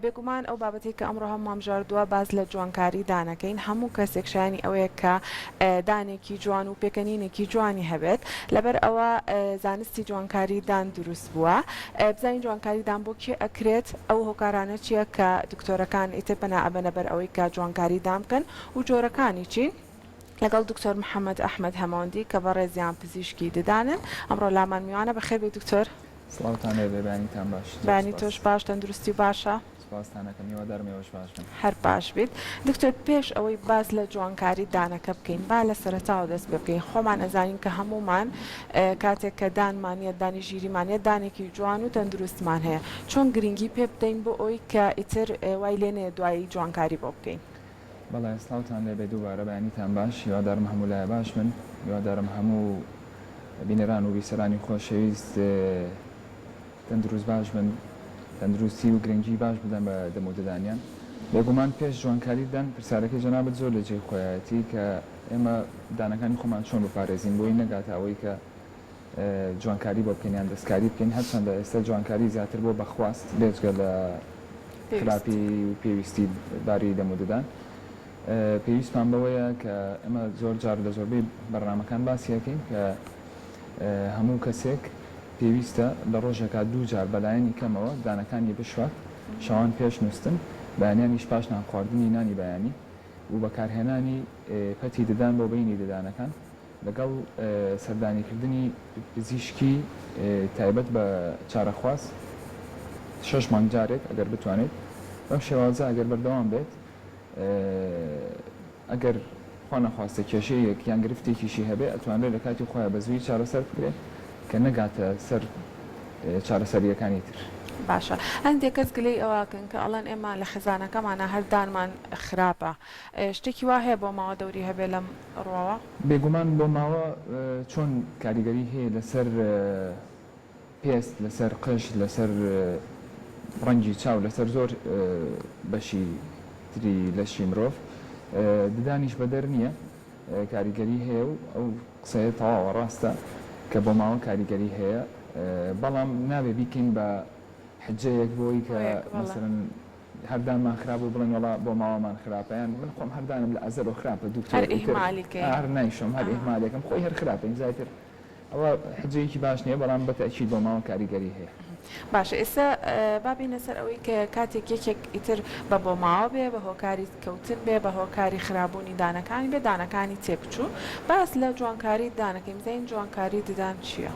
بێگومان ئەو بابەتی کە ئەمڕۆ هەمووام ژاردووە باز لە جوانکاری دانەکەین هەموو کەسێک شایانی ئەوەیە کە دانێکی جوان و پێکەنینێکی جوانی هەبێت لەبەر ئەوە زانستی جوانکاری دان دروست بووە بزانین جوانکاری دان بۆ کێ ئەکرێت ئەو هۆکارانە چییە کە دکتۆرەکان ئیتر بەنا ئەبەنە بەر ئەوەی کە جوانکاری دام بکەن و جۆرەکانی چین لەگەڵ دکتۆر محەممەد ئەحمەد هەماوەندی کە بە ڕێزیان پزیشکی ددانن ئەمڕۆ لامان میوانە بەخێر بێ دکتۆر سڵاوتان لێبێ بەیانیتان باش بانی تۆش باش تەندروستی باشە سپاستانەکەم هیوادارمەوەش باش بن هەر باش بیت دکتۆر پێش ئەوەی باز لە جوانکاری دانەکە بکەین با لە سەرەتاوە دەست پێ بکەین خۆمان ئەزانین کە هەمومان کاتێک کە دانمانە دانی ژیریمانێت دانێکی جوان و تەندروستمان هەیە چۆن گرنگی پێ بدەین بۆ ئەوی کە ئیتر وای لێنێ دوایی جوانکاری بۆ بکەین بەڵێ سڵاوتان لێبێ دووبارە بەیانیتان باش هیوادارم هەموو لایە باش من هیوادارم هەموو بینەران و بیسەرانی خۆشەویست تەندروست باش بن تەندروستی و گرنگی باش بدەن بە دەموددانیان بێگومان پێش جوانکاریدان پرسیارەکەی جەنابەت زۆر لە جێی خۆیەتی کە ئێمە دانەکانی خۆمان چۆن بپارێزین بۆی نەگاتە ئەوەی کە جوانکاری بۆ بکەین یان دەستکاری بکەین هەرچەندە ئێستا جوانکاری زیاتر بۆ بەخواست بێجگە لە خراپی و پێویستی باری دەموددان پێویستمان بەوەیە کە ئەمە زۆر جار لە زۆربەی بەڕنامەکان باسیەکەین کە هەموو کەسێک پێویستە لە ڕۆژێکا دوو جار بەلایەنی کەمەوە دانەکانی بشوات شەوان پێش نووسن بەیانیانیش پاش نان خواردنی نانی بەیانی و بەکارهێنانی پەتی ددان بۆ بینی ددانەکان لەگەڵ سەردانیکردنی پزیشکی تایبەت بە چارەخواست 6 مانگ جارێک ئەگەر بتوانێت بەم شێوازە ئەگەر بەردەوام بێت ئەگەر خوا نەخواستە کێشەیەک یان گرفتێکیشی هەبێ ئەتوانرێت لە کاتی خۆیان بە زووی چارەسەر بکرێت کە نەگاتە سەر چارەسەریەکانی تر باشە هەندێک کەس گلەی ئەوواکەن کە ئەڵەن ئێمە لە خزانەکەمانە هەردانمان خراپە شتێکی وا هەیە بۆ ماوە دەوری هەبێ لەم ڕۆوە بێگومان بۆ ماوە چۆن کاریگەری هەیە لەسەر پێست لەسەر قش لەسەر ڕەنگی چاو لەسەر زۆر بەشی تری لەشی مرۆڤ ددانیش بەدەر نییە کاریگەری هەیە و ئەو قسەیە تەواوە ڕاستە کە بۆ ماوە کاریگەری هەیە بەڵام نابێ بیکەین بە حجەیەک بۆی کە مثلن هەردانمان خراپ و بڵێن وڵا بۆ ماوەمان خراپەیان من خۆم هەردانم لە ئەزەر و خراپە دوکتۆر هەر نایشم هەر ئیهمالێکم خۆی هەر خراپە زیاتر ئەوە حجەیەکی باش نییە بەڵام بەتەئکید بۆ ماوە کاریگەری هەیە باشە ئێستا بابینە سەر ئەوەی کە کاتێک یەکێک ئیتر بە بۆ ماوە بێ بە هۆکاری کەوتن بێ بە هۆکاری خراببوونی دانەکانی بێ دانەکانی تێبچوو باس لە جوانکاری دانەکەی بزین جوانکاری ددان چییە؟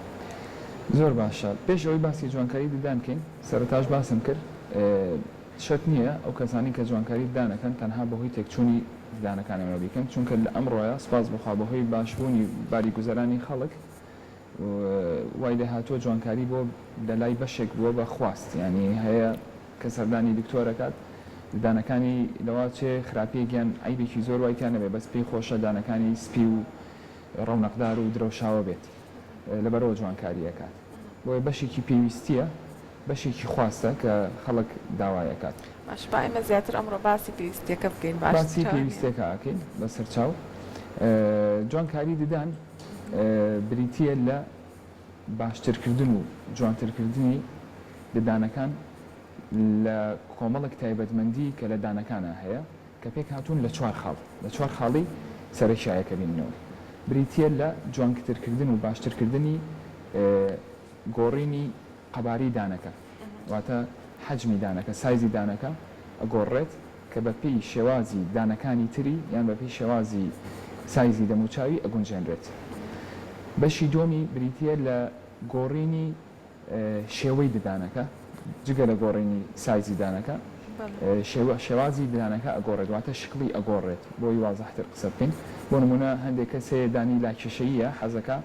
زۆر باشە پێش ئەوەی باسی جوانکاری ددان بکەین سەرەتاش باسم کرد شت نییە ئەو کەسانی کە جوانکاری دانەکەن تەنها بەهۆی تێکچوونی دانەکانەوە بیکەن چونکە لە ئەمڕۆیە سپاس بخوا بەهۆی باشبوونی باری گوزەرانی خەڵک وای لە هاتووە جوانکاری بۆ دەلای بەشێک بووە بە خواست ینی هەیە کە سەردانی دکتۆرەکات دانەکانی لەوا چێ خراپەیەکیان عیبێکی زۆر وایتیان نەبێ بەس پێی خۆشە دانەکانی سپی و ڕەونەقدار و درەوشاوە بێت لەبەرەوە جوانکاریەکات بۆیە بەشێکی پێویستیە بەشێکی خواستە کە خەڵک داوایەکات باش با ئێمە زیاتر ئەمڕۆ باسی پێویستیەکە بکەین باسی پێویستێکە ئاکەین بەسەر چاو جوانکاری ددان بریتیە لە باشترکردن و جوانترکردنی ددانەکان لە کۆمەڵک تایبەتمەندی کە لە دانەکانە هەیە کە پێک هاتوون لە چوار خاڵ لە چوار خاڵی سەرەکیایەکە بینەوە بریتیە لە جوانترکردن و باشترکردنی گۆڕینی قەباری دانەکە واتە حەجمی دانەکە سایزی دانەکە ئەگۆڕێت کە بە پێی شێوازی دانەکانی تری یان بە پێی شێوازی سایزی دەموچاوی ئەگونجێنرێت بەشی دومی بریتیە لە گۆڕینی شێوەی ددانەکە جگە لە گۆڕینی سایزی دانەکە شێوازی دانەکە ئەگۆڕێت واتە شکلی ئەگۆڕێت بۆی وازەحتر قسە بکەین بۆ نمونە هەندێک کەسەیە دانی لاکێشەیە حەزەکە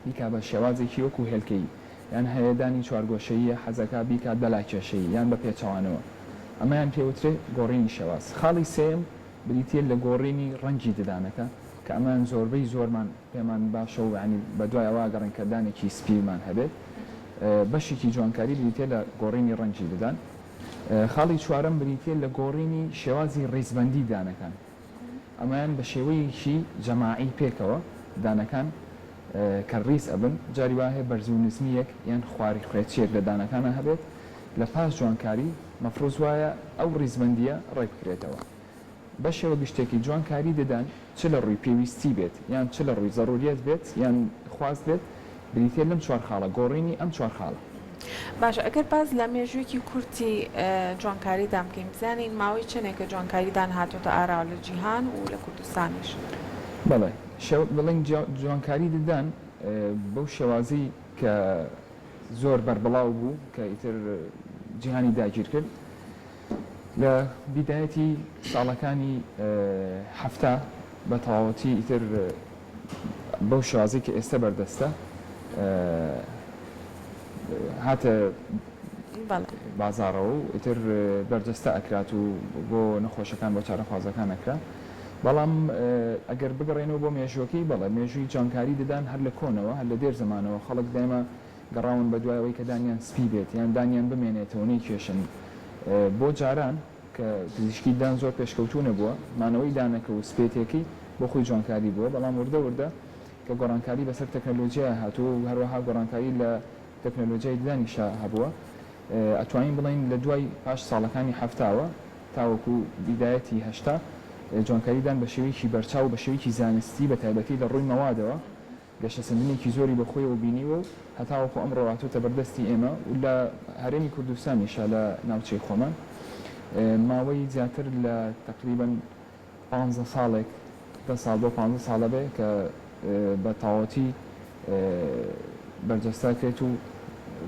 بیکا بە شێوازێکی وەکو هێلکەی یان هەیە دانی چوارگۆشەیە حەزەکە بیکات بە لاکێشەی یان بە پێچەوانەوە ئەمەیان پێوترێت گۆڕینی شێواز خاڵی سێم بریتیە لە گۆڕینی ڕەنگی ددانەکە کە ئەمان زۆربەی زۆرمان پێمان باشە و ینی بەدوای ئەوە گەڕین کە دانێکی سپیمان هەبێت بەشێکی جوانکاری بریتێ لە گۆڕینی ڕەنگی ددان خاڵی چوارەم بریتێ لە گۆڕینی شێوازی ڕیزبەندی دانەکان ئەمایان بە شێوەیەکی جەماعی پێکەوە دانەکان کە ڕیز ئەبن جاری وایە بەرز و نزمیەک یان خواری خوێچیەک لە دانەکانە هەبێت لە پاش جوانکاری مەفرۆز وایە ئەو ڕیزبەندیە ڕێک بکرێتەوە بە شێوە گشتێکی جوانکاری دەدان چ لە ڕووی پێویستی بێت یان چ لە ڕووی زەڕوریەت بێت یان خواست بێت بریتێ لەم چوار خاڵە گۆڕینی ئەم چوار خاڵە. باشە ئەگەر باز لە مێژوویەکی کورتی جوانکاریدا بکەین بزانین ماوەی چنێکە جوانکاریدان هاتوۆتە ئاراوە لە جیهان و لە کوردستانیش. بەڵێ بڵین جوانکاری دەدان بەو شێوازی کە زۆر بربڵاو بوو کە ئیتر جیهانی داگیر کرد لە بیدایەتی ساڵەکانی هەفتە بە تەواوەتی ئیتر بەو شێوازی کە ئێستا بەردەستە هاتە بازارەوە و ئیتر بەرجەستە ئەکرات و بۆ نەخۆشەکان بۆ چارەخوازەکان ئەکرا بەڵام ئەگەر بگەڕێنەوە بۆ مێژوەکەی بەڵێ مێژووی جوانکاری دەدان هەر لە کۆنەوە هەر لە دێر زمانەوە خەڵک دایمە گەڕاون بە دوایەوەی کە دانیان سپی بێت یان دانیان بمێنێتەوە نەی کێشن بۆ جاران کە پزیشکیدان زۆر پێشکەوتوو نەبووە مانەوەی دانەکە و سپێتێکی بۆ خۆی جوانکاری بووە بەڵام وردە کە گۆڕانکاری بەسەر تەکنەلۆژیا هاتووە و هەروەها گۆڕانکاری لە تەکنەلۆژیای دانیشا هەبووە ئەتوانین بڵین لە دوای پاش ساڵەکانی هەفتاوە تاوەکو بیدایەتی هەشتا جوانکاریدان بە شێوەیەکی بەرچاو و بە شێوەیەکی زانستی بە تایبەتی لە ڕووی مەوادەوە گەشتەسەندنێکی زۆری بەخۆیەوە بینیوە و هەتاوەکو ئەمڕۆ هاتووەتە بەردەستی ئێمە و لە هەرێمی کوردستانیشە لە ناوچەی خۆمان ماوەی زیاتر لە تقریباً 15 ساڵێک 10 ساڵ بۆ 15 ساڵە بێ کە بە تاوەتی بەرجەستا کرێت و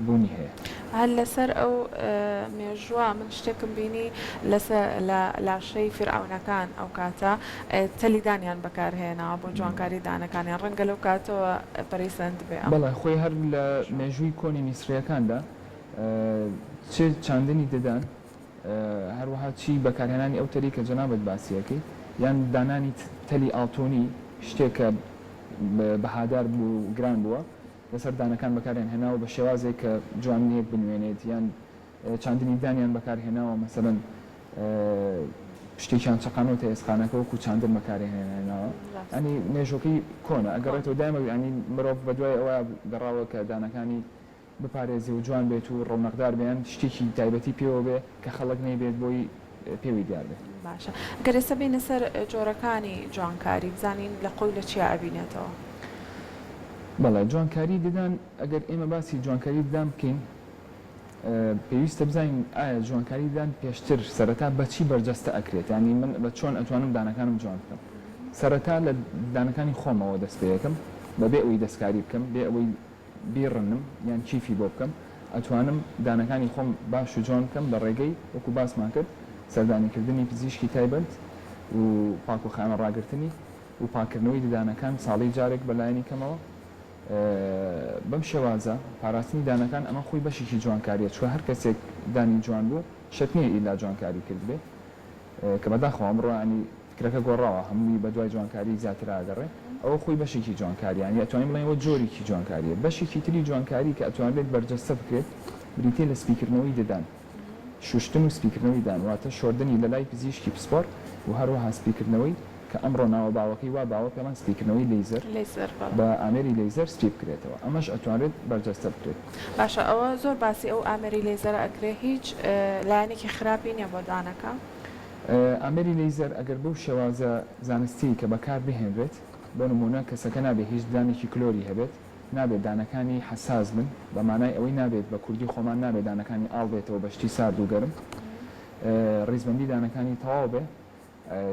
بوونی هەیە. هەر لەسەر ئەو مێژووە من شتێکم بینی لەسەر لاشەی فرعونەکان ئەو کاتە تەلیدانیان بەکارهێناوە بۆ جوانکاری دانەکانیان ڕەنگە لەو کاتەوە پەرەیسەند بێ. بەڵێ خۆی هەر لە مێژووی کۆنی میسریەکاندا چ چاندنی دەدان هەروەها چی بەکارهێنانی ئەو تەلی کە جەنابەت باسیەکەی یان دانانی تەلی ئاڵتۆنی شتێکە بەهادار بوو گران بووە لەسەر دانەکان بەکارێن هێناوە بە شێوازێک کە جوانیەک بنوێنێت یان چاندنی دانیان بەکارهێناوە مەسەڵەن شتێکیان چقانەوە ئێسخانەکە وەکو چاندن بەکارهێناوە ئەنی مێژۆکەی کۆنە ئەگەڕێتەوە دایمە ینی مرۆڤ بەدوای ئەوە گەڕاوە کە دانەکانی بپارێزی و جوان بێت و ڕۆنەقدار بێن شتێکی تایبەتی پێوە بێ کە خەڵک نەیبێت بۆی پێوی دیار بێت. باشە گەر ئێستا بینە سەر جۆرەکانی جوانکاری بزانین لە خۆی لە چیا ئەبینێتەوە. بەڵێ جوانکاری دەدان ئەگەر ئێمە باسی جوانکاری ددان بکەین پێویستە بزانین ئایا جوانکاری ددان پێشتر سەرەتا بەچی بەرجەستە ئەکرێت ینی من بە چۆن ئەتوانم دانەکانم جوان بکەم سەرەتا لە دانەکانی خۆمەوە دەست پێەکەم بەبێ ئەوەی دەستکاری بکەم بێ ئەوەی بیڕنم یان چیفی بۆ بکەم ئەتوانم دانەکانی خۆم باش و جوان بکەم بە ڕێگەی وەکو باسمان کرد سەردانیکردنی پزیشکی تایبەت و پاک و خانە ڕاگررتنی و پاکردنەوەی ددانەکان ساڵی جارێک بەلایەنی کەمەوە بەم شێوازە پاراستنی دانەکان ئەمە خۆی بەشێکی جوانکاریە چوە هەر کەسێک دانی جوان بوو شتنیە ئیلا جوانکاری کرد بێ کە بەداخەوە ئەمڕۆانی فکرەکە گۆڕاوە هەمووی بە دوای جوانکاری زیاتر ئاگەڕێ ئەوە خۆی بەشێکی جوانکاریان ئەتوانین بڵێنەوە جۆرێکی جوانکاریە بەشێکی تری جوانکاری کە ئەتوانێت بەرجەستە بکرێت بریتێ لە سپیکردنەوەی ددان شوشتن و سپیکردنەوەی دانواتە شۆردنی لە لای پزیشکی پسپۆر و هەروەها سپیکردنەوەی کە ئەمڕۆ ناوە باوەکەی وا باوە پێمان سپیکردنەوەی لەیزەر بە ئامێری لەیزەر سپی بکرێتەوە ئەمەش ئەتوانێت بەرجەستە بکرێت. باشە ئەوە زۆر باسی ئەو ئامێری لەیزەر ئەکرێ هیچ لایەنێکی خراپی نییە بۆ دانەکە. ئامێری لەیزەر ئەگەر بەو شێوازە زانستی کە بەکار بهێنرێت بۆ نمونە کەسەکە نابێت هیچ دانێکی کلۆری هەبێت نابێت دانەکانی حساس بن بە مانای ئەوەی نابێت بە کوردی خۆمان نابێت دانەکانی ئاڵ بێتەوە بەشتی سارد و گەرم ڕیزبەندی دانەکانی تەواو بێ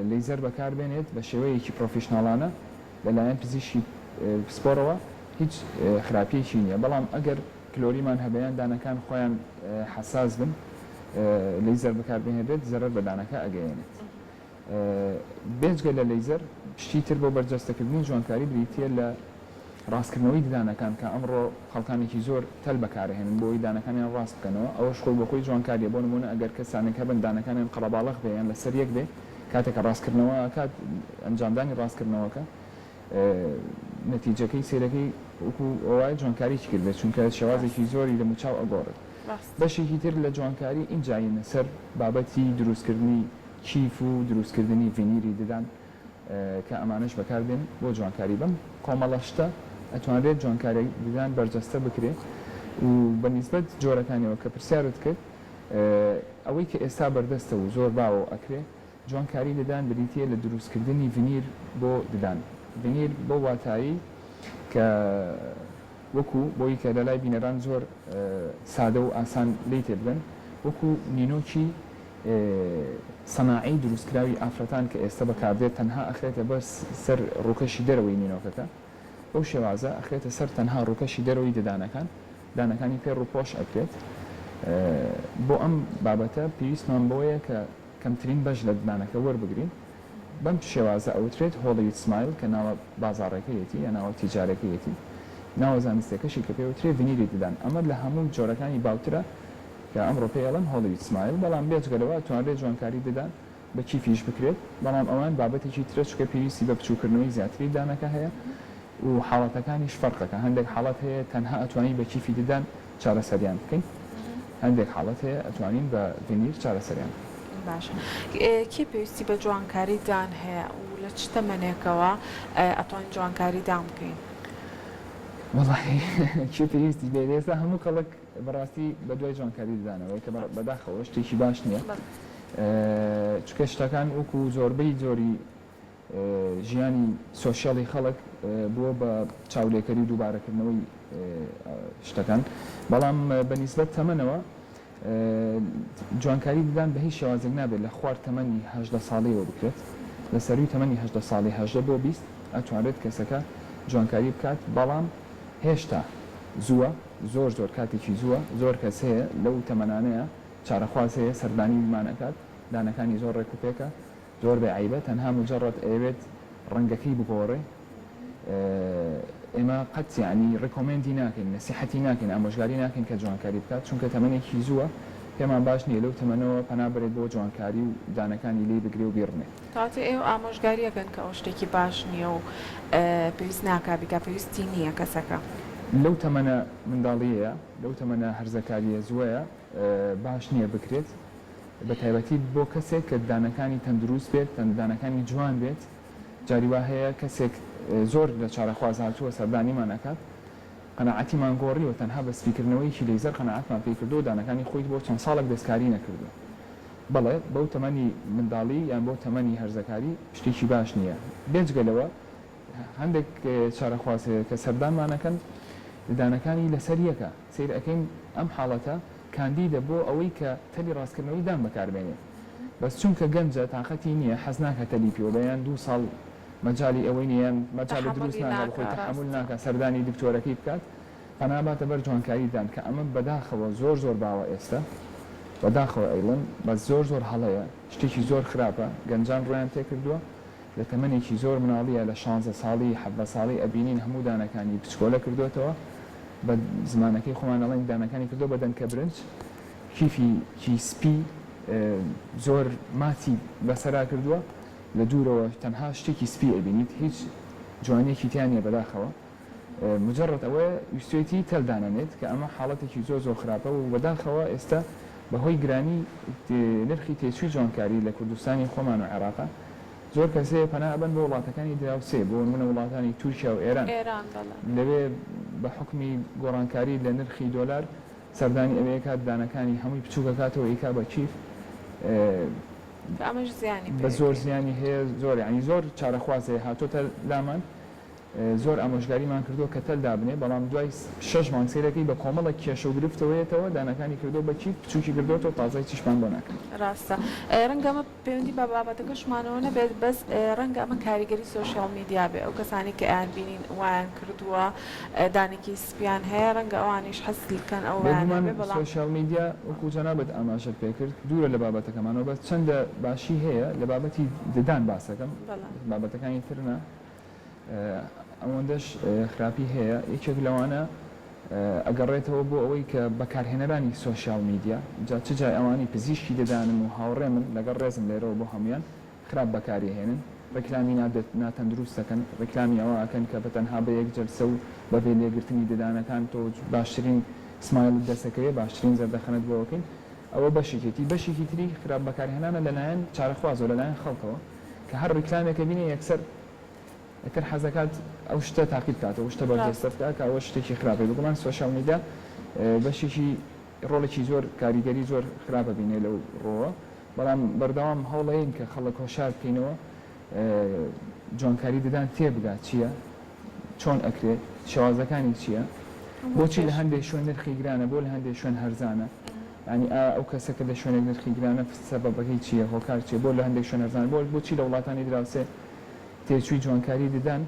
لەیزەر بەکار بێنێت بە شێوەیەکی پرۆفیشناڵانە لەلایەن پزیشکی پسپۆرەوە هیچ خراپیەکی نییە بەڵام ئەگەر کلۆریمان هەبیان دانەکان خۆیان حساس بن لەیزەر بەکار بهێنرێت زەرەر بە دانەکە ئەگەیەنێت. بێجگە لە لەیزەر شتی تر بۆ بەرجەستەکردنی جوانکاری بریتە لە ڕاستکردنەوەی دانەکان کە ئەمڕۆ خەڵکانێکی زۆر تەل بەکارهێنن بۆی دانەکانیان ڕاست بکەنەوە ئەوە خۆی بە خۆی جوانکاریە بۆ نمونە ئەگەر کەسانێک هەبن دانەکانیان قەڵەباڵغ بێیان لەسەر یەک بێ کاتێکە ڕاستکردنەوە کات ئەنجامدانی ڕاستکردنەوەکە نەتیجەکەی سێرەکەی وەکو ئەوای جوانکاریی کردێت چونکە شێوازێکی زۆری لە موچاو ئەگۆڕێت. بەشێکی تر لە جوانکاری ئینجاینە سەر بابەتی دروستکردنی کیف و دروستکردنی ڤینیری ددان کە ئەمانش بەکاردێن بۆ جوانکاری بم کۆمەڵەشتە ئەتوانرێت جوانکاری ددان بەرجەستە بکرێت و بەنسبەت جۆرەکانیەوە کە پرسیارت کرد ئەوەی کە ئێستا بەردەستە و زۆر باوە ئەکرێ جوانکاری دەدان بریتە لە دروستکردنی ڤینیر بۆ ددان ڤینیر بۆ واتایی کە وەکو بۆی کە لە لای بینەران زۆر سادە و ئاسان لی تێبگەن وەکو نینۆکی سەناعی دروستکراوی ئافرەتان کە ئێستا بەکاردێت تەنها ئەخرێتە بەر سەر ڕووکەشی دەرەوەی نینۆکەکە بەو شێوازە ئەخرێتە سەر تەنها ڕووکەشی دەرەوەی ددانەکان دانەکانی پێ ڕووپۆش ئەکرێت بۆ ئەم بابەتە پێویستمان بۆیە کە کەمترین بەش لە ددانەکە وەربگرین بەم شێوازە ئەوترێت هۆڵیوود سمایل کە ناوە بازاڕێکەیەتی یا ناوە تیجارەکەیەتی ناوە زانستێکەشی کە پێوترێت ڤینیری ددان ئەمە لە هەموو جۆرەکانی باوترە کە ئەمڕۆ پێڵەن هۆڵیوود سمایل بەڵام بێجگەلەوە توانرێت جوانکاری ددان بە چیفیش بکرێت بەڵام ئەوان بابەتێکی ترە چکە پێویستی بە بچووکردنەوەی زیاتری دانەکە هەیە و حاڵەتەکانیش فەرقەکە هەندێک حاڵەت هەیە تەنها ئەتوانی بە چیفی ددان چارەسەریان بکەین هەندێک حاڵەت هەیە ئەتوانین بە ڤینیر چارەسەریان باشە کێ پێویستی بە جوانکاری دان هەیە و لە چ تەمەنێکەوە ئەتوانین جوانکاری دام بکەین وڵی چێ پێویستی لێ ئێستا هەموو کەڵک بەڕاستی بە دوای جوانکاری ددانەوەی کە بەداخەوە شتێکی باش نییە چکە شتەکان وەکو زۆربەی جۆری ژیانی سۆشیاڵی خەڵک بووە بە چاولێکەری و دووبارەکردنەوەی شتەکان بەڵام بەنیسبەت تەمەنەوە جوانکاری ددان بە هیچ شێوازێک نابێت لە خوارد تەمەنی 18 ساڵیەوە بکرێت لە سەروی تەمەنی 18 ساڵی 18 بۆ 20 ئەتوانرێت کەسەکە جوانکاری بکات بەڵام هێشتا زووە زۆر کاتێکی زووە زۆر کەس هەیە لەو تەمەنانەیە چارەخواز هەیە سەردانی بیمانەکات دانەکانی زۆر ڕێکوپێکە زۆر بێعیبە تەنها مجرڕەت ئەوێت ڕەنگەکەی بگۆڕێ ئێمە قەت یعنی ڕێکۆمێندی ناکەین نەسیحەتی ناکەین ئامۆژگاری ناکەین کە جوانکاری بکات چونکە تەمەنێکی زووە پێمان باش نییە لەو تەمەنەوە پەنابرێت بۆ جوانکاری و دانەکانی لێ بگرێ و بیڕنێت کاتێ ئێوە ئامۆژگاریەکەن کە ئەو شتێکی باش نییە و پێویست ناکابیکە پێویستی نییە کەسەکە لەو تەمەنە منداڵیەیە لەو تەمەنە هەرزەکاریە زووەیە باش نییە بکرێت بە تایبەتی بۆ کەسێک کە دانەکانی تەندروست بێت دانەکانی جوان بێت جاری وا هەیە کەسێک زۆر لە چارەخواز هاتووە سەردانیمان نەکات قەناعەتیمان گۆڕیوە تەنها بە سپیکردنەوەیکی لەیزەر قەناعەتمان پێی کردو دانەکانی خۆی بۆ چەند ساڵێک دەستکاری نەکردووە بەڵێ بەو تەمەنی منداڵی یان بۆ تەمەنی هەرزەکاری شتێکی باش نییە بێجگەلەوە هەندێک چارەخواز هەیە کە سەردانمانەکەن دانەکانی لەسەر یەکە سیر ئەەکەین ئەم حاڵەتە کاندیدە بۆ ئەوەی کە تەلی ڕاستکردنەوەی دان بەکاربێنێت بەس چونکە گەنجە تااقەتی نییە حەز ناکە تەلی پێوە بەیان 2 ساڵ مەجای ئەوەی نیان مەجای دروست ناکە خۆی تەحمل ناکە سەردانی دکتۆرەکەی بکات پەناباتە بەر جوانکاری دان کە ئەمە بەداخەوە زۆر باوە ئێستا بەداخەوە ئەیڵن بە زۆر هەڵەیە شتێکی زۆر خراپە گەنجان ڕۆیان تێکردووە لە تەمەنێکی زۆر مناڵیە لە 16 ساڵی 17 ساڵی ئەبینین هەموو دانەکانی پچکۆلە کردوێتەوە بە زمانەکەی خۆمان ئەڵێن دانەکانی کردو بە دەنکە برنج کیفی سپی زۆر ماتی بەسەرا کردووە لە دوورەوە تەنها شتێکی سپی ئەبینیت هیچ جوانێکی تیانە بەداخەوە مجرڕەت ئەوەیە ویستێتی تەلدانەنێت کە ئەمە حاڵەتێکی زۆر خراپە و بەداخەوە ئێستا بەهۆی گرانی نرخی تێچووی جوانکاری لە کوردستانی خۆمان و عێراقا زۆر کەسەیە پەنابەن بە وڵاتەکانی دراوسێ بۆ منە وڵاتانی تورکیا و ئێران لەوێ بە حکمی گۆڕانکاری لە نرخی دۆلار سەردانی ئەوەیە کات دانەکانی هەمووی بچووکەکاتەوە ئیکا بە چیف بە زۆر زیانی هەیە زۆر ینی زۆر چارەخوازەیە هاتۆتە لامان زۆر ئامۆژگاریمان کردو کە تەل دابنێ بەڵام دوای 6 مانگ سیرەکەی بە کۆمەڵە کێشە و گرفتەوەیەتەوە دانەکانی کردو بە چیف بچووکی کردوەوە تازای چیشمان بۆ ناکەن ڕاستە ڕەنگە ئەمە پەیوەندی بە بابەتەکەشمانەوە نەبێت بەس ڕەنگە ئەمە کاریگەری سۆشیال میدیا بێ ئەو کەسانی کە ئەیان بینین وایان کردووە دانێکی سپیان هەیە ڕەنگە ئەوانیش هەستیکەن ئەو سۆشیال میدیا وەکو جەنابەت ئاماژەت پێ کرد دوورە لە بابەتەکەمانەوە بەس چەندە باشی هەیە لە بابەتی ددان باسەکەم بابەتەکانی ترنە ئەوەندەش خراپی هەیە یەکێک لەوانە ئەگەڕێتەوە بۆ ئەوەی کە بەکارهێنەرانی سۆشیال میدیا جا چ جای ئەوانی پزیشکی دەدانم و هاوڕێ من لەگەڵ ڕێزم لێرەوە بۆ هەمویان خراپ بەکاری هێنن ڕێکلامی ناتەندروست دەکەن ڕێکلامی ئەوە ئەکەن کە بەتەنها بە یەک جەلسە و بەبێ لێگرتنی ددانەکان تۆ باشترین سمایل دەسەکەوێ باشترین زەردەخەنت بۆەکەین ئەوە بەشێکی تری خراپ بەکارهێنانە لەلایەن چارەخوازەوە لەلایەن خەڵکەوە کە هەر ڕێکلامێکە بینێ یەکسەر ئەتر حەزەکات ئەو شتە تاقیب بکاتەوە شتە بەردەستە بکات کە ئەوە شتێکی خراپی بگومان سۆشیال میدیا بەشێکی ڕۆڵێکی زۆر کاریگەری زۆر خراپە بینێ لەو ڕۆوە بەڵام بەردەوام هەوڵەیەن کە خەڵک هۆشار بکەینەوە جوانکاری ددان تێبگات چییە چۆن ئەکرێت شێوازەکانی چییە بۆچی لە هەندێک شوێن نرخی گرانە بۆ لە هەندێک شوێن هەرزانە ینی ئەو کەسەکە لە شوێنێک نرخی گرانە سەبەبەکەی چییە هۆکار چیە بۆ لە هەندێک شوێن هەرزانە بۆچی لە وڵاتانی دراوسێ تێچووی جوانکاری ددان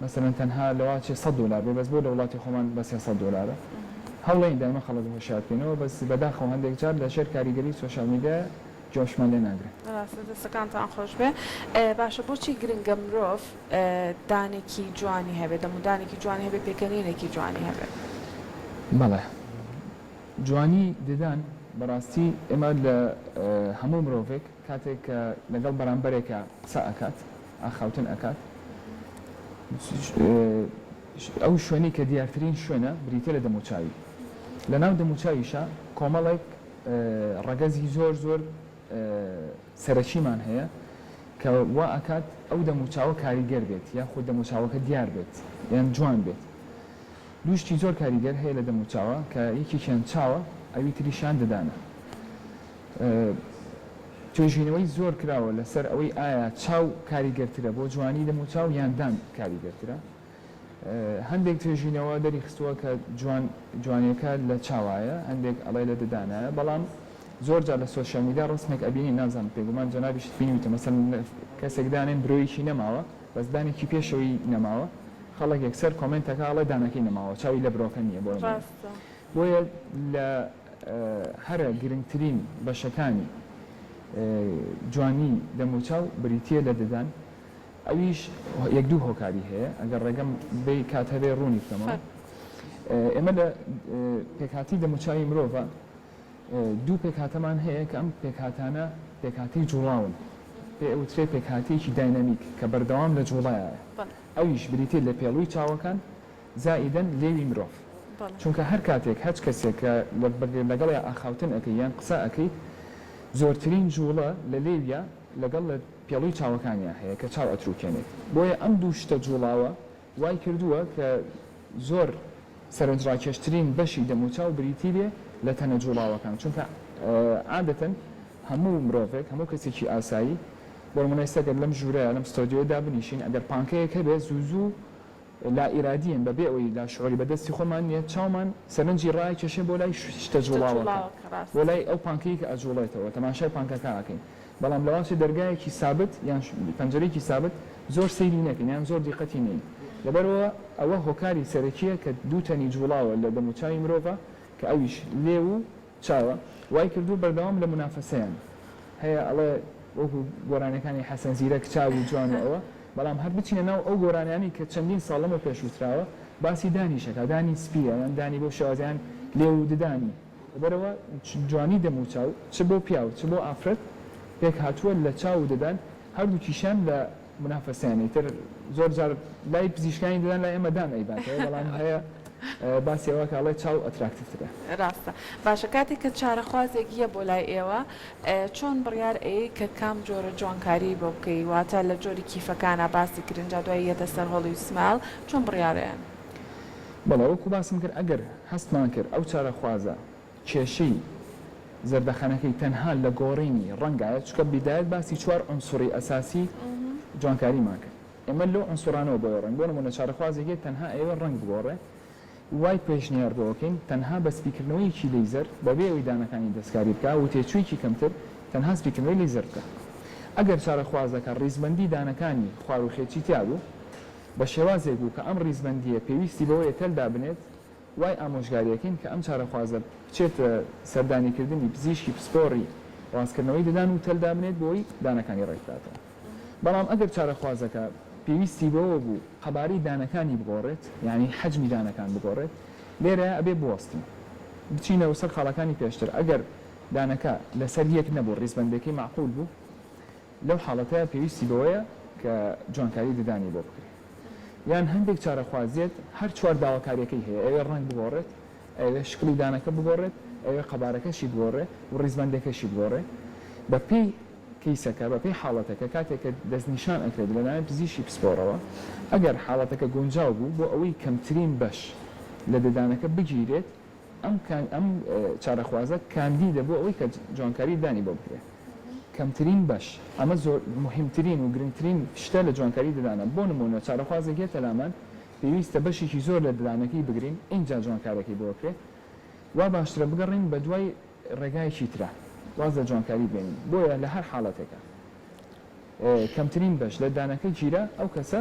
مثلەن تەنها لەواچێ $100 بێ بەس بۆ لە وڵاتی خۆمان بە $300 هەوڵێن دەمە خەڵک هۆشیارکەینەوە بەس بەداخەوە هەندێک جار لە ژێر کاریگەری سۆشیال میدیا جۆشمان لێ ناگرێت. دەستەکانتان خۆش بێ باشە بۆچی گرنگە مرۆڤ دانێکی جوانی هەبێت دەمودانێکی جوانی هەبێت پێکەنینێکی جوانی هەبێت؟ بەڵێ جوانی ددان بەڕاستی ئێمە لە هەموو مرۆڤێک کاتێک کە لەگەڵ بەرامبەرێکە قسە ئەکات ئاخاوتن ئەکات ئەو شوێنی کە دیارترین شوێنە بریتە لە دەموچاوی لە ناو دەموچاویشە کۆمەڵێک ڕەگەزی زۆر زۆر سەرەکیمان هەیە کە وا ئەکات ئەو دەموچاوە کاریگەر بێت یا خود دەموچاوەکە دیار بێت یان جوان بێت دووشتی زۆر کاریگەر هەیە لە دەموچاوە کە یەکێکیان چاوە ئەوی تریشان ددانە توێژینەوەی زۆر کراوە لەسەر ئەوەی ئایا چاو کاریگەرترە بۆ جوانی دەموچاو یان دان کاریگەرترە هەندێک توێژینەوە دەری خستووە کە جوانیەکە لە چاوایە هەندێک ئەڵێ لە ددانایە بەڵام زۆر جار لە سۆشیال میدیا ڕستمێک ئەبینی نازانم پێگومان جەنابیشت بینیوتە مەسەن کەسێک دانێن برۆیەکی نەماوە بەس دانێکی پێشەوەی نەماوە خەڵک یەکسەر کۆمنتەکە ئەڵێ دانەکەی نەماوە چاوی لە برۆکە نییە بۆیە لە هەرە گرنگترین بەشەکانی جوانی دەموچاو بریتیە لە ددان ئەویش یەک دوو هۆکاری هەیە ئەگەر ڕێگەم بێ کات هەبێ ڕوونی بکەمەوە ئێمە لە پێکهاتی دەموچاوی مرۆڤە دوو پێکهاتەمان هەیە کە ئەم پێکهاتانە پێکهاتی جوڵاون پێ ئەوترێ پێکهاتێکی داینامیک کە بەردەوام لە جوڵایە ئەویش بریتێ لە پێڵووی چاوەکان زائیدەن لێوی مرۆڤ چونکە هەر کاتێک هەچ کەسێک کە لەگەڵ ئاخاوتن ئەەکەی یان قسە ئەەکەیت زۆرترین جوڵە لە لێویە لەگەڵ لە پێڵووی چاوەکانیان هەیە کە چاو ئەتروکێنێت بۆیە ئەم دوو شتە جوڵاوە وای کردووە کە زۆر سەرنجڕاکێشترین بەشی دەموچاو بریتی لێ لە تەنە جوڵاوەکان چونکە عادەتەن هەموو مرۆڤێک هەموو کەسێکی ئاسایی بۆ نمونەیەگەر لەم ژوورەیە لەم ستۆدیۆدا بنیشین ئەگەر پانکەیەک هەبێ زوو لا ئیرادیەن بەبێ ئەوەی لا شعوری بەدەستی خۆمان نیە چاومان سەرنجی ڕای کێشێ بۆ لای شتە جوڵاوەکە بۆ لای ئەو پانکەی کە ئەجوڵێتەوە تەماشای پانکەکە ئاکەین بەڵام لەواشی دەرگایەکی سابت یان پەنجەرەیەکی سابت زۆر سەیری نەکەین یان زۆر دیقەتی نین لەبەرەوە ئەوە هۆکاری سەرەکیە کە دوو تەنی جوڵاوە لە دەموچاوی مرۆڤە کە ئەویش لێو و چاوە وای کردو بەردەوام لە منافەسەیان هەیە ئەڵێ وەکو گۆرانەکانی حەسەن زیرەک چاو و جوانە ئەوە بەڵام هەر بچینە ناو ئەو گۆرانیانی کە چەندین ساڵەمە پێشووتراوە باسی دانیشەکە دانی سپیە یان دانی بۆ شێوازیان لێو و ددانی بەرەوە جوانی دەموچاو چ بۆ پیا و چ بۆ ئافرەت پێک هاتووە لە چاو ددان هەردووکیشان لە منافەسیانی تر زۆر جار لای پزیشکانی ددان لای ئێمە دان ئەیباتەوە بەڵام هەیە باسی ئەوە کاڵێ چاو ئەتراکتیفترە ڕاستە باشە کاتێک کە چارەخوازێکیە بۆ لای ئێوە چۆن بڕیار ئەی کە کام جۆرە جوانکاری بۆ بکەی واتە لە جۆری کیفەکانە باسی گرنجا دوای یەتە سەر هەڵی سمال چۆن بڕیارەیان بەڵێ وەکو باسم کرد ئەگەر هەستمان کرد ئەو چارەخوازە کێشەی زەردەخانەکەی تەنها لە گۆڕینی ڕەنگایە چکە بیدایەت باسی 4 عنسوری ئەساسی جوانکاریمان کرد ئێمە لەو عنسورانەوە بۆ ڕنگ بۆ نمونە چارەخوازێکی تەنها ئێوە ڕنگ بگۆڕێ وای پێشنیار بۆکەین تەنها بە سپیکردنەوەیکی لەیزەر بەبێ ئەوەی دانەکانی دەستکاری بکە و تێچوویکی کەمتر تەنها سپیکردنەوەی لەیزەر بکە ئەگەر چارەخوازەکە ڕیزبەندی دانەکانی خواروخێکی تیا بوو بە شێوازێک بوو کە ئەم ڕیزبەندیە پێویستی بەوەیە تەلدا بنێت وای ئامۆژگاریەکەین کە ئەم چارەخوازە بچێتە سەردانیکردنی پزیشکی پسپۆڕی ڕاستکردنەوەی ددان و تەلدا بنێت بۆی دانەکانی ڕێکداتەوە بەڵام ئەگەر چارەخوازەکە پێویستی بەوە بوو قەباری دانەکانی بگۆڕێت یعنی حەجمی دانەکان بگۆڕێت لێرە ئەبێ بوەستن بچینەوە سەر خاڵەکانی پێشتر ئەگەر دانەکە لەسەر یەک نەبوو ڕیزبەندەکەی معقول بوو لەو حاڵەتەیە پێویستی بەوەیە کە جوانکاری ددانی بۆ بکرێت یان هەندێک چارەخوازیێت هەر 4 داواکاریەکەی هەیە ئەوێ ڕنگ بگۆڕێت ئەوێ شکلی دانەکە بگۆڕێت ئەوێ قەبارەکەشی بگۆڕێت و ڕیزبەندەکەشی بگۆڕێت بە پێی کەیسەکە بە پێی حاڵەتەکە کاتێک کە دەستنیشان ئەکرێت لەلایەن پزیشکی پسپۆڕەوە ئەگەر حاڵەتەکە گونجاو بوو بۆ ئەوەی کەمترین بەش لە ددانەکە بگیرێت ئەم چارەخوازە کاندیدە بۆ ئەوەی کە جوانکاری دانی بۆ بکرێت کەمترین بەش ئەمە زۆر مهمترین و گرنگترین شتە لە جوانکاری ددانە بۆ نمونە چارەخوازێک هێتە لامان پێویستە بەشێکی زۆر لە ددانەکەی بگرین اینجا جوانکارەکەی بۆ بکرێت وا باشترە بگەڕین بە دوای ڕێگایکی ترە واز لە جوانکاری بێنین بۆیە لە هەر حاڵەتێکە کەمترین بەش لە دانەکەی گیرە ئەو کەسە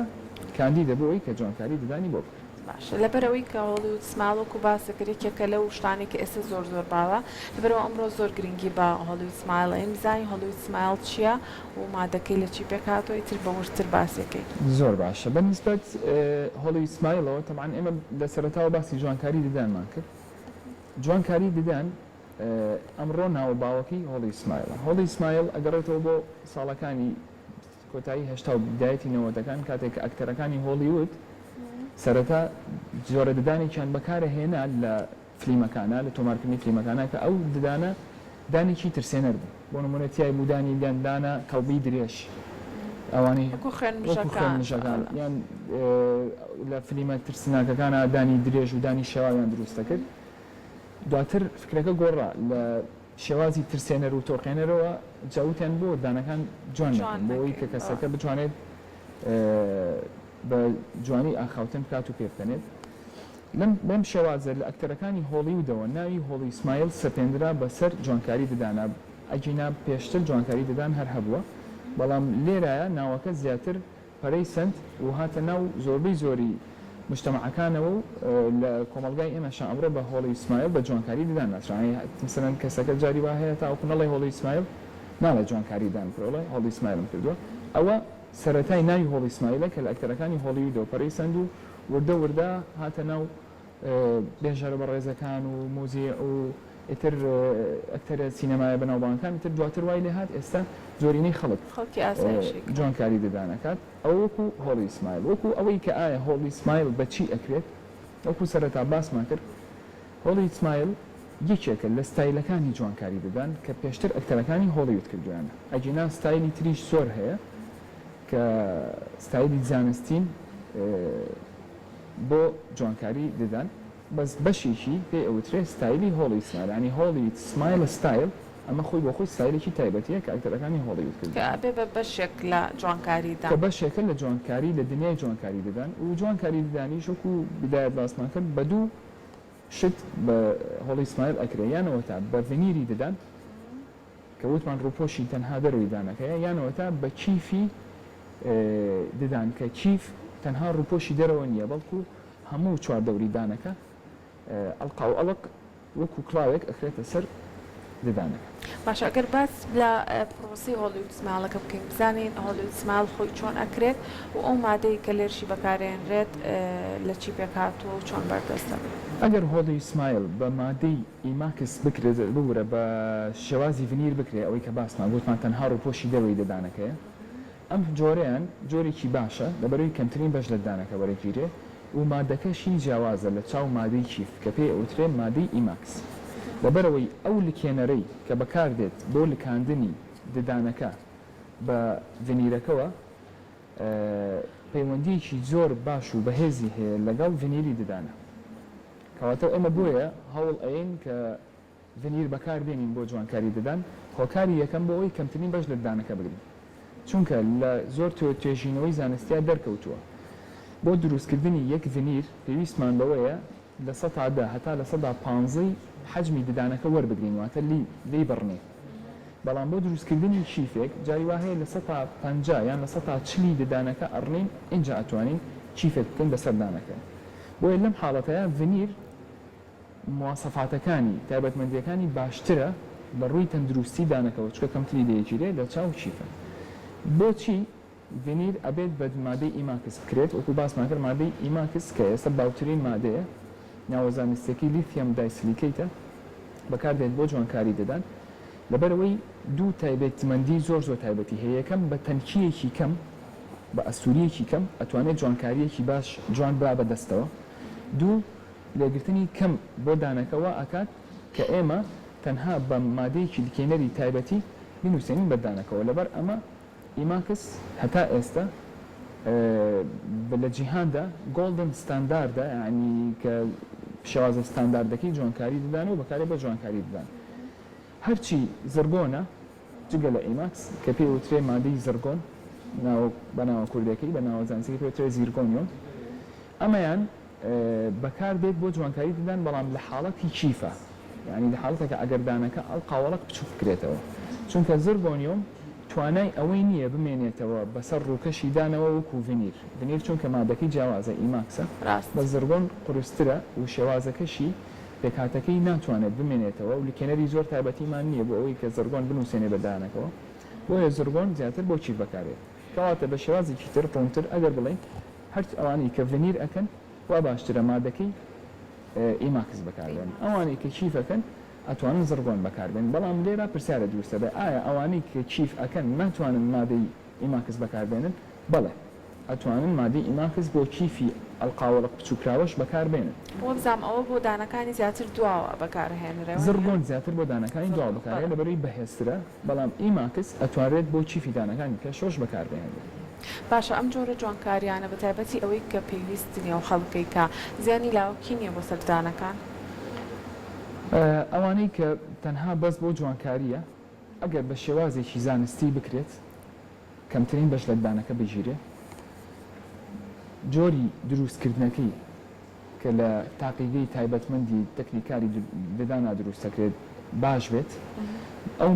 کاندیدە بۆ ئەوەی کە جوانکاری ددانی بۆ بکرێت باش لەبەرەوەی کە هۆڵیوود سمایل وەکو باسەکرێکێکە لەو شتانی کە ئێستا زۆر باوە لەبەرەوە ئەمڕۆ زۆر گرنگی بە هۆڵیوود سمایل ئەمزانی هۆڵیوود سمایل چییە و مادەکەی لە چی پێکاتەوە ئیتر بە ورتر باسیەکەی زۆر باشە بەنسبەت هۆڵیوود سمایلەوە تەمان ئێمە لە سەرەتاوە باسی جوانکاری ددانمان کرد جوانکاری ددان ئەمڕۆ ناوباوەکەی هۆڵی سمایل هۆڵی سمایل ئەگەڕێتەوە بۆ ساڵەکانی کۆتایی هێشتا و بدایەتی نەوەتەکان کاتێک کە ئەکتەرەکانی هۆلیوود سەرەتا جۆرە ددانێکیان بەکارە هێنا لە فلیمەکانە لە تۆمارکردنی فلیمەکانە کە ئەو ددانە دانێکی ترسێنەر بوو بۆ نمونەتیای بودانی دانە کەڵبی درێژ ئەوانەی خوێنمشەکان یان لە فلیمە ترسناکەکانە دانی درێژ و دانی شێواویان دروستە کرد دواتر فکرەکە گۆڕا لە شێوازی ترسێنەر و تۆقێنەرەوە جاوتیان بۆ دانەکان جوان بۆ ئەوەی کە کەسەکە بتوانێت بە جوانی ئاخاوتن بکات و پێبکەنێت بەم شێوازە لە ئەکتەرەکانی هۆلیوودەوە ناوی هۆڵی سمایل سەپێنرا بەسەر جوانکاری ددانە ئەجینا پێشتر جوانکاری ددان هەر هەبووە بەڵام لێرایە ناوەکە زیاتر پەرەی سنت و هاتە ناو زۆربەی زۆری مجتمعەکانەوە و لە کۆمەلگای ئێمەش ئەمڕۆ بە هۆڵی سمایل بە جوانکاری ددان ناسرانی مثلەن کەسەکە جاری وا هەیە تاوەکو نەڵێ هۆڵی سمایل ناڵێ جوانکاری دان کڕۆڵێ هۆڵی سمایلم کردووە ئەوە سەرەتای ناوی هۆڵی سمایلە کە لە ئەکتەرەکانی هۆلیوودەوە پەرەی سند و وردە هاتە ناو بێژەرە بەڕێزەکان و مۆزیە و ئیتر ئەکتەرە سینەمایە بەناوبانەکان ئیتر دواتر وای لێ هات ئێستا زۆرینەی خەڵکی ئاسایشی جوانکاری ددانەکات ئەو وەکو هۆڵی سمایل وەکو ئەوەی کە ئایا هۆڵی سمایل بەچی ئەکرێت وەکو سەرەتا باسمان کرد هۆڵی سمایل یەکێکە لە ستایلەکانی جوانکاری ددان کە پێشتر ئەکتەرەکانی هۆلیوود کردویانە ئەجینا ستایلی تریش زۆر هەیە کە ستایلی زانستین بۆ جوانکاری ددان بەس بەشێکی پێی ئەوترێ ستایلی هۆڵی سمایل ینی هۆڵی سمایل ستایل ئەمە خۆی بۆ خۆی ستایلێکی تایبەتیە کە ئەکتەرەکانی هۆلیوود کردووە کە بێ بە بەشێک لە جوانکاریدا کە بەشێکە لە جوانکاری لە دنیای جوانکاری ددان و جوانکاری ددانی شوکو بدایەت باسمان کرد بە دوو شت بە هۆڵی سمایل ئەکرێ یانەوە تا بە ڤنیری ددان کە وتمان ڕووپۆشی تەنها دەروی دانەکەیە یانەوە تا بە چیفی ددان کە چیف تەنها ڕووپۆشی دەرەوە نییە بەڵکو هەموو چواردەوری دانەکە ئەڵقا و ئەڵق وەکو کڵاوێک ئەکرێتە سەر ددانەکە باش ئەگەر باس لە پرۆسی هۆلیوود سمایلەکە بکەین بزانین هۆلیوود سمایل خۆی چۆن ئەکرێت و ئەو مادەی کە لێرشی بەکارێنرێت لە چی پێکاتوە و چۆن بەردەستە ئەگەر هۆڵی سمایل بە مادەی ئیماکس بکرێت ببورە بە شێوازی ڤنیر بکرێت ئەوەی کە باسمان گوتمان تەنها ڕووپۆشی دەوەی ددانەکەیە ئەم جۆرەیان جۆرێکی باشە لەبەرەوەی کەمترین بەش لە دانەکە وەرەگیرێ و مادەکەشی جیاوازە لە چاو مادەی چیف کە پێی ئەوترێ مادەی ئیماکس لەبەرەوەی ئەو لکێنەرەی کە بەکاردێت بۆ لکاندنی ددانەکە بە ڤنیرەکەوە پەیوەندیەکی زۆر باش و بەهێزی هەیە لەگەڵ ڤنیری ددانە کەواتە ئێمە بۆیە هەوڵ ئەین کە ڤنیر بەکاردێنین بۆ جوانکاری ددان هۆکاری یەکەم بۆ ئەوەی کەمترین بەش لە ددانەکە بگرین چونکە لە زۆر توێژینەوەی زانستیا دەرکەوتووە بۆ دروستکردنی یەک ڤنیر پێویستمان بەوەیە لە ١٠٠ هەتا لە ١٥ حجمی ددانەکە وەربگرین واتە لی بڕنێ بەڵام بۆ دروستکردنی چیفێک جاری وا هەیە لە 150 یان لە 140 ددانەکە ئەڕنین اینجا ئەتوانین چیفێک بکەین بەسەر دانەکە بۆیە لەم حاڵەتەیە ڤنیر مواسەفاتەکانی تایبەتمەندیەکانی باشترە لە ڕووی تەندروستی دانەکەەوە چکە کەمتری دەیەگیرێت لە چاو چیفە بۆچی ڤنیر ئەبێت بە مادەی ئیماکس بکرێت وەکو باسمان کرد مادەی ئیماکس کە ئێستا باوترین مادەیە ناوەزانستێکی لیتیەم دایسیلیکەیتە بەکاردێت بۆ جوانکاری ددان لەبەرەوەی دوو تایبەتمەندی زۆر تایبەتی هەیە یەکەم بە تەنکیەکی کەم بە ئەسووریەکی کەم ئەتوانێت جوانکاریەکی باش جوان با بەدەستەوە دوو لێگرتنی کەم بۆ دانەکەەوە ئاکات کە ئێمە تەنها بە مادەیەکی لکێنەری تایبەتی بنووسێنین بەدانەکەەوە لەبەر ئەمە ئیماکس هەتا ئێستا لە جیهاندا گۆڵدن ستانداردە ینی کە شێوازە ستانداردەکەی جوانکاری ددان و بەکارێ بە جوانکاری ددان هەرچی زرگۆنە جگە لە ئیماکس کە پێی وترێ مادەی زرگۆن بەناوە کوردەکەی بە ناوە زانستیەکەی پێ وترێ زیرگۆنیۆم ئەمەیان بەکار بێت بۆ جوانکاری ددان بەڵام لە حاڵەتی چیفە یعنی لە حاڵەتێکە ئەگەر دانەکە ئەڵقاوەڵک بچوو بکرێتەوە چونکە زرگۆنیۆم توانای ئەوەی نییە بمێنێتەوە بەسەر ڕووکەشی دانەوە وەکو ڤینیر چونکە مادەکەی جیاوازە ئیماکسە بە زرگۆن قورسترە و شێوازەکەشی پێکهاتەکەی ناتوانێت بمێنێتەوە و لکێنەری زۆر تایبەتیمان نییە بۆ ئەوەی کە زرگۆن بنووسێنێ بە دانەکەەوە بۆیە زرگۆن زیاتر بۆ چی بەکارێت کەواتە بە شێوازێکی تر ڕوونتر ئەگەر بڵێن هەر ئەوانی کە ڤینیر ئەکەن وا باشترە مادەکەی ئیماکس بەکاربێن ئەوانەی کە چیفەکەن ئەتوانن زرگۆن بەکاربێن بەڵام لێرە پرسیارە دروستە بێ ئایا ئەوانەی کە چیف ئەکەن ناتوانن مادەی ئیماکس بەکاربێنن بەڵێ ئەتوانن مادەی ئیماکس بۆ چیفی ئەڵقاوەڵق بچووکراوەش بەکاربێنن بۆ بزانم ئەوە بۆ دانەکانی زیاتر دواوە بەکارهێنرەوە زرگۆن زیاتر بۆ دانەکانی دوا بەکارێت لەبەرەوەی بەهێزترە بەڵام ئیماکس ئەتوانرێت بۆ چیفی دانەکانی کە شۆش بەکاربێنێت باشە ئەم جۆرە جوانکاریانە بە تایبەتی ئەوەی کە پێویست نیە و خەڵکەی کە زیانی لاوەکی نییە بۆ سەردانەکان ئەوانەی کە تەنها بەس بۆ جوانکاریە ئەگەر بە شێوازێکی زانستی بکرێت کەمترین بەش لە دانەکە بژیرێ جۆری دروستکردنەکەی کە لە تاقیگەی تایبەتمەندی تەکنیکاری ددانا دروستەکرێت باش بێت ئەو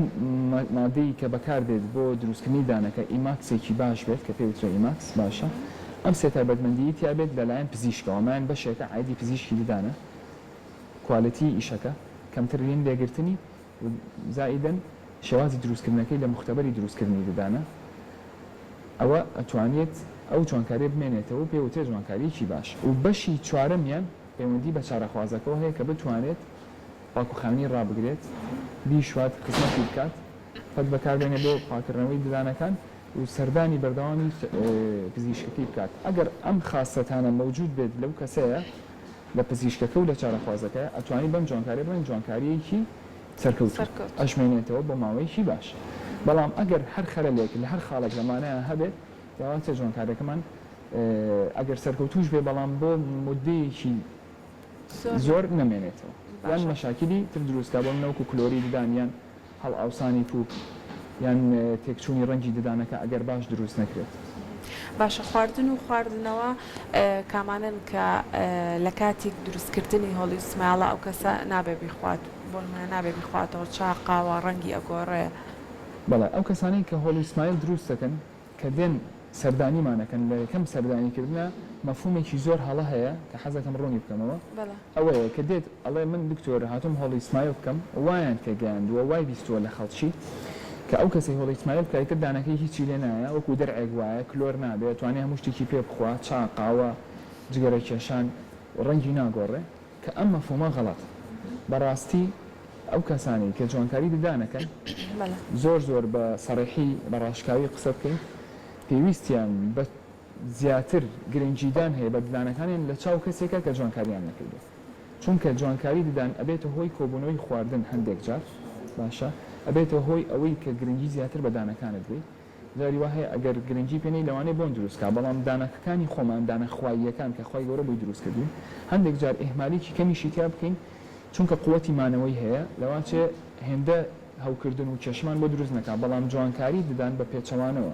مادەی کە بەکاردێت بۆ دروستکردنی دانەکە ئیماکسێکی باش بێت کە پێوترە ئیماکس باشە ئەم سێ تایبەتمەندی تیابێت لەلایەن پزیشکەوەمان بەشێکە عادی پزیشکی ددانە کوالیتی ئیشەکە کەمتر لێن لێگرتنی زائیدەن شێوازی دروستکردنەکەی لە مختبەری دروستکردنی ددانە ئەوە ئەتوانێت ئەو جوانکاری بمێنێتەوە پێوتێ جوانکاریی باش و بەشی چوارەمیان پەیوەندی بە چارەخوازەکەەوە هەیە کە بتوانێت پاکوخاوێنی ڕابگرێت بیشوات قسمەتی بکات قەت بەکاربێنێ بۆ پاکردنەوەی ددانەکان و سەردانی بەردەوامی پزیشکەکەی بکات ئەگەر ئەم خاستەتانە مەوجود بێت لەو کەسەیە لە پزیشکەکە و لە چارەخوازەکە ئەتوانی بەم جوانکاری بڵێن جوانکاریەکی سەرکەوت ئەشمێنێتەوە بۆ ماوەیەکی باش بەڵام ئەگەر هەر خەلەلێک لە هەر خاڵێک لەمانەیە هەبێت یاواتە جوانکارەکەمان ئەگەر سەرکەوتوش بێ بەڵام بۆ مدەیەکی زۆر نەمێنێتەوە یان مەشاکلی تر دروستکە بۆ نەوەکو کلۆری ددانیان هەڵ ئاوسانی پووک یان تێکچوونی ڕەنگی ددانەکە ئەگەر باش دروست نەکرێت باشە خواردن و خواردنەوە کامانن کە لە کاتێک دروستکردنی هۆڵی سمایڵە ئەو کەسە نابێ بیخوات بۆ منە نابێ بیخواتەوە چاقاوە ڕەنگی ئەگۆڕێ بەڵێ ئەو کەسانەی کە هۆڵی سمایل دروست دەکەن کە دێن سەردانیمانەکەن لە یەکەم سەردانیکردنە مەفهومێکی زۆر هەڵە هەیە کە حەزەکەم ڕوونی بکەمەوە ئەوەیە کە دێت ئەڵێ من دکتۆر هاتوم هۆڵی سمایل بکەم وایان تێگەیاندووە وای بیستووە لە خەڵکی کە ئەو کەسی هۆڵی سمایل بکایتر دانەکەی هیچی لێ نایە وەکو دەرعێک وایە کلۆر نابێت توانێت هەموو شتێکی پێ بخوا چاقاوە جگەرە کێشان ڕەنگی ناگۆڕێ کە ئەم مەفهومە غەڵەت بەڕاستی ئەو کەسانی کە جوانکاری ددانەکەن زۆر بە سەڕێحی بە ڕاشکاوی قسە بکەین پێویستیان بە زیاتر گرنگیدان هەیە بە ددانەکانیان لە چاو کەسێکە کە جوانکاریان نەکردێت چونکە جوانکاری ددان ئەبێتە هۆی کۆبوونەوەی خواردن هەندێک جار باشە ئەبێتە هۆی ئەوەی کە گرنگی زیاتر بە دانەکانت بێت جاری وا هەیە ئەگەر گرنگی پێنەی لەوانەیە بۆن دروستکە بەڵام دانەکەەکانی خۆمان دانەخواییەکان کە خی گەورە بۆی دروستکردین هەندێک جار ئێحمالیکی کەمیشی تیا بکەین چونکە قووەتی مانەوەی هەیە لەوانچێ هێندە هەوکردن و چێشمان بۆ دروست نەکات بەڵام جوانکاری ددان بە پێچەوانەوە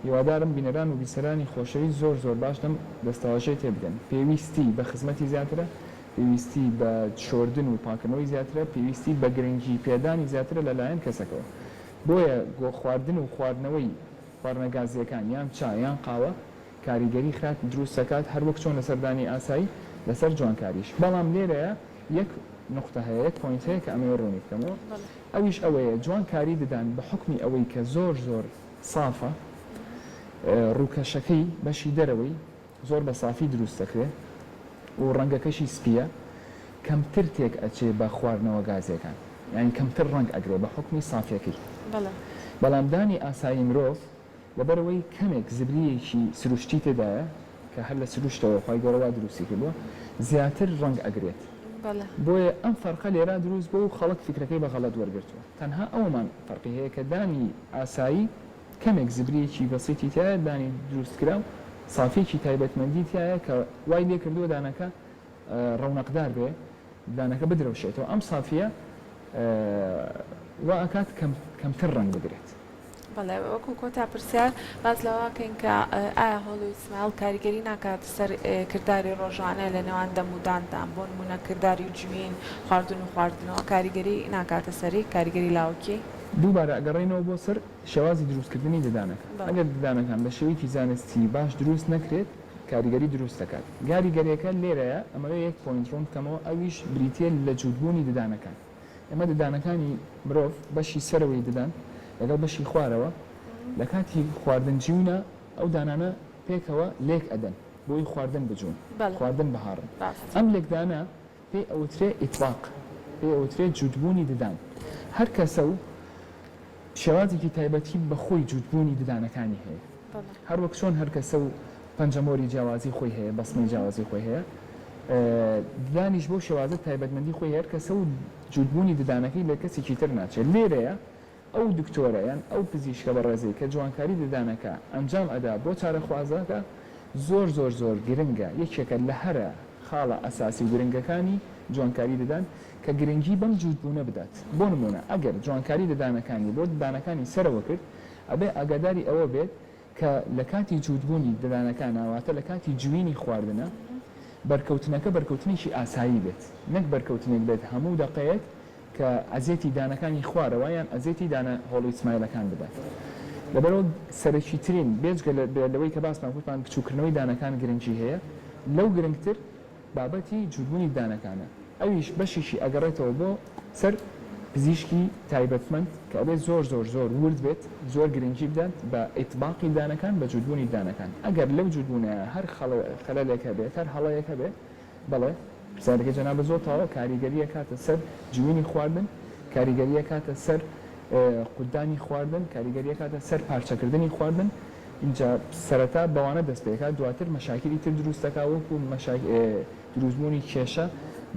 هیوادارم بینەران و بیسەرانی خۆشەوی زۆر باش دەم دەستەواژەی تێبگەن پێویستی بە خزمەتی زیاترە پێویستی بە شۆردن و پاکردنەوەی زیاترە پێویستی بە گرنگی پێدانی زیاترە لەلایەن کەسەکەەوە بۆیە گۆ خواردن و خواردنەوەی خواردنەگازیەکان یان چایان قاوە کاریگەری خات دروست دەکات هەر وەک چۆن لەسەردانی ئاسایی لەسەر جوانکاریش بەڵام لێرەیە یەک نقطە هەیە یەک پۆینت هەیە کە ئەمە ڕوونی بکەمەوە ئەویش ئەوەیە جوانکاری ددان بە حکمی ئەوەی کە زۆر سافە ڕووکەشەکەی بەشی دەرەوەی زۆر بە سافی دروست دەکرێت و ڕەنگەکەشی سپیە کەمتر تێک ئەچێ بە خواردنەوە گازیەکان یعنی کەمتر ڕەنگ ئەگرێ بە حکمی سافیەکەی بەڵام دانی ئاسایی مرۆڤ لەبەرەوەی کەمێک زبریەکی سروشتی تێدایە کە هەر لە سروشتەوە خی گەورەوا دروستی کردووە زیاتر ڕەنگ ئەگرێت بۆیە ئەم فەرقە لێرە دروست بۆ و خەڵک فکرەکەی بە غەڵەت وەرگرتووە تەنها ئەومان فەرقی هەیە کە دانی ئاسایی کەمێک زبریەکی بەسیتی تایە دانی دروستکرا و سافێکی تایبەتمەندی تایە کە وای لێ کردووە دانەکە ڕەونەقدار بێ ددانەکە بدرەوشێتەوە ئەم سافیە وا ئەکات کەمتر ڕەنگ بگرێت. بەڵێ وەکو کۆتا پرسیار باز لەواکەین کە ئایا هۆڵی ئیسماعیل کاریگەری ناکات سەر کردداری ڕۆژانە لە نێوان دەمودانتان بۆ نمونە کردداری و جوین خواردن و خواردنەوە کاریگەری ناکاتە سەری کاریگەری لاوکی دووبارە ئەگەڕێنەوە بۆ سەر شێوازی دروستکردنی ددانەکە ئەگەر ددانەکان بە شێوەیەکی زانستی باش دروست نەکرێت کاریگەری دروست دەکات کاریگەریەکە لێرەیە ئەمەوە یەک پۆینت ڕوون بکەمەوە ئەویش بریتە لە جوودبوونی ددانەکان ئێمە ددانەکانی مرۆڤ بەشی سەرەوەی ددان لەگەڵ بەشی خوارەوە لە کاتی خواردن جیونە ئەو دانانە پێکەوە لێک ئەدەن بۆی خواردن بجوون خواردن بەهاڕن ئەم لێکدانە پێی ئەوترێ ئیتواق پێی ئەوترێ جوودبوونی ددان هەر کەسە و شێوازێکی تایبەتی بە خۆی جوودبوونی ددانەکانی هەیە هەر وەک چۆن هەر کەسە و پەنجەمۆری جیاوازی خۆی هەیە بەسمەی جیاوازی خۆی هەیە ددانیش بۆ شێوازە تایبەتمەندی خۆی هەر کەسە و جوودبوونی ددانەکەی لە کەسێکی تر ناچێت لێرەیە ئەو دکتۆرە یان ئەو پزیشکە بە ڕێزەی کە جوانکاری ددانەکە ئەنجام ئەدا بۆ چارەخوازەکە زۆر زۆر زۆر گرنگە یەکێکە لە هەرە خاڵە ئەساسی و گرنگەکانی جوانکاری ددان کە گرنگی بەم جوودبوونە بدات بۆ نمونە ئەگەر جوانکاری ددانەکانی بۆ ددانەکانی سەرەوە کرد ئەبێ ئاگاداری ئەوە بێت کە لە کاتی جوودبوونی ددانەکان ناواتە لە کاتی جوینی خواردنە بەرکەوتنەکە بەرکەوتنیشی ئاسایی بێت نەک بەرکەوتنێک بێت هەموو دەقەیەک کە ئەزێتی دانەکانی خوارەوە یان ئەزێتی دانە هۆڵی ئیسماعیلەکان بدات لەبەرەوە سەرەکی ترین بێجگە لەوەی کە باسمان گوتمان بچووکردنەوەی دانەکان گرنگی هەیە لەو گرنگتر بابەتی جوودبوونی دانەکانە ئەویش بەشیشی ئەگەڕێتەوە بۆ سەر پزیشکی تایبەتمەند کە ئەبێ زۆر زۆر زۆر ورد بێت زۆر گرنگی بدات بە ئیتباقی دانەکان بە جوودبوونی دانەکان ئەگەر لەو جوودبوونە هەر خەلەلێکە بێت هەر هەڵەیەکە بێت بەڵێ پرسیارەکە جەنابە زۆر تاوە کاریگەریە کاتە سەر جوینی خواردن کاریگەریە کاتە سەر قودانی خواردن کاریگەریە کاتە سەر پارچەکردنی خواردن اینجا سەرەتا بەوانە دەست پێکات دواتر مەشاکلی تر دروستەکە وەکو دروستبوونی کێشە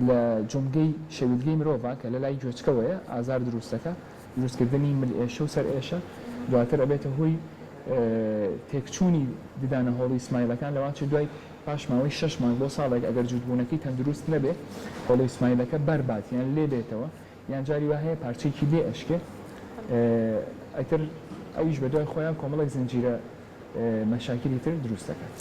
لە جۆمگەی شەویلگەی مرۆڤ کە لە لای گوێچکەوەیە ئازار دروستەکە دروستکردنی ملئێشە و سەر ئێشە دواتر ئەبێتە هۆی تێکچوونی ددانە هۆڵی ئیسماعیلەکان لەوانچە دوای پاش ماوەی 6 مانگ بۆ ساڵێک ئەگەر جوودبوونەکەی تەندروست نەبێت هۆڵی ئیسماعیلەکە بەربات یان لێ بێتەوە یان جاری وا هەیە پارچەیەکی لێ ئەشکێ ئەتر ئەویش بە دوای خۆیان کۆمەڵێک زنجیرە مەشاکلی تر دروست دەکات.